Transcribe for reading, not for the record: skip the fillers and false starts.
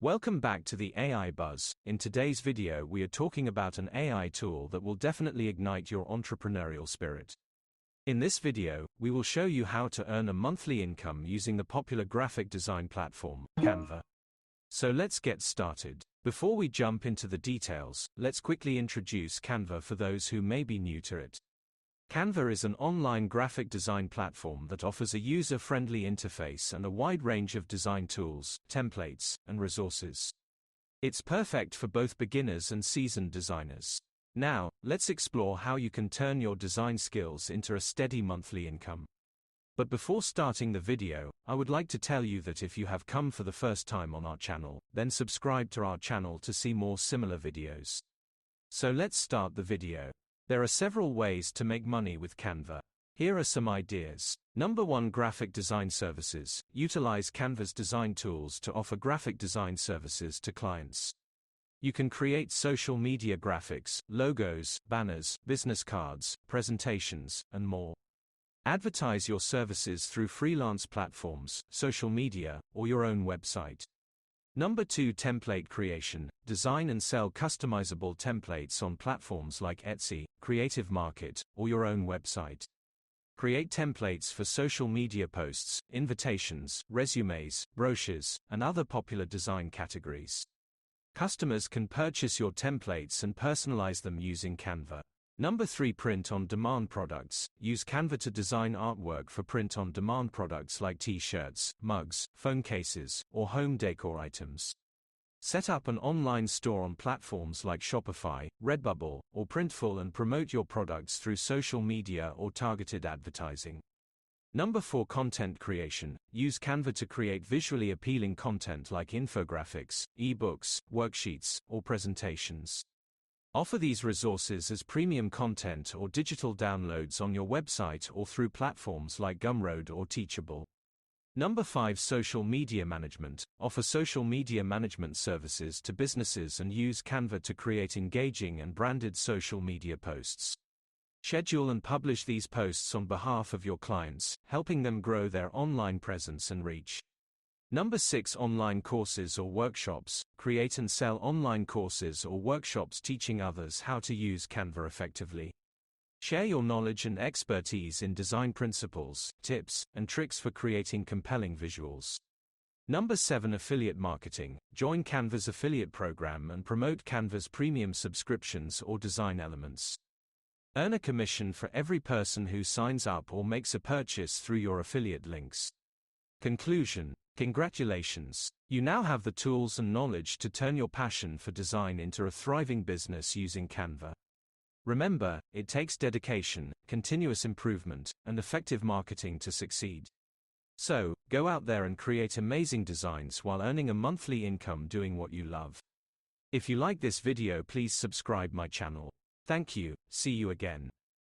Welcome back to the AI Buzz. In today's video, we are talking about an AI tool that will definitely ignite your entrepreneurial spirit. In this video, we will show you how to earn a monthly income using the popular graphic design platform, Canva. So let's get started. Before we jump into the details, let's quickly introduce Canva for those who may be new to it. Canva is an online graphic design platform that offers a user-friendly interface and a wide range of design tools, templates, and resources. It's perfect for both beginners and seasoned designers. Now, let's explore how you can turn your design skills into a steady monthly income. But before starting the video, I would like to tell you that if you have come for the first time on our channel, then subscribe to our channel to see more similar videos. So let's start the video. There are several ways to make money with Canva. Here are some ideas. Number 1. Graphic design services. Utilize Canva's design tools to offer graphic design services to clients. You can create social media graphics, logos, banners, business cards, presentations, and more. Advertise your services through freelance platforms, social media, or your own website. Number 2. Template creation. Design and sell customizable templates on platforms like Etsy, Creative Market, or your own website. Create templates for social media posts, invitations, resumes, brochures, and other popular design categories. Customers can purchase your templates and personalize them using Canva. Number 3. Print-on-demand products. Use Canva to design artwork for print-on-demand products like t-shirts, mugs, phone cases, or home decor items. Set up an online store on platforms like Shopify, Redbubble, or Printful and promote your products through social media or targeted advertising. Number 4. Content creation. Use Canva to create visually appealing content like infographics, ebooks, worksheets, or presentations. Offer these resources as premium content or digital downloads on your website or through platforms like Gumroad or Teachable. Number 5. Social media management. Offer social media management services to businesses and use Canva to create engaging and branded social media posts. Schedule and publish these posts on behalf of your clients, helping them grow their online presence and reach. Number 6. Online courses or workshops. Create and sell online courses or workshops teaching others how to use Canva effectively. Share your knowledge and expertise in design principles, tips, and tricks for creating compelling visuals. Number 7. Affiliate marketing. Join Canva's affiliate program and promote Canva's premium subscriptions or design elements. Earn a commission for every person who signs up or makes a purchase through your affiliate links. Conclusion. Congratulations! You now have the tools and knowledge to turn your passion for design into a thriving business using Canva. Remember, it takes dedication, continuous improvement, and effective marketing to succeed. So, go out there and create amazing designs while earning a monthly income doing what you love. If you like this video, please subscribe my channel. Thank you, see you again.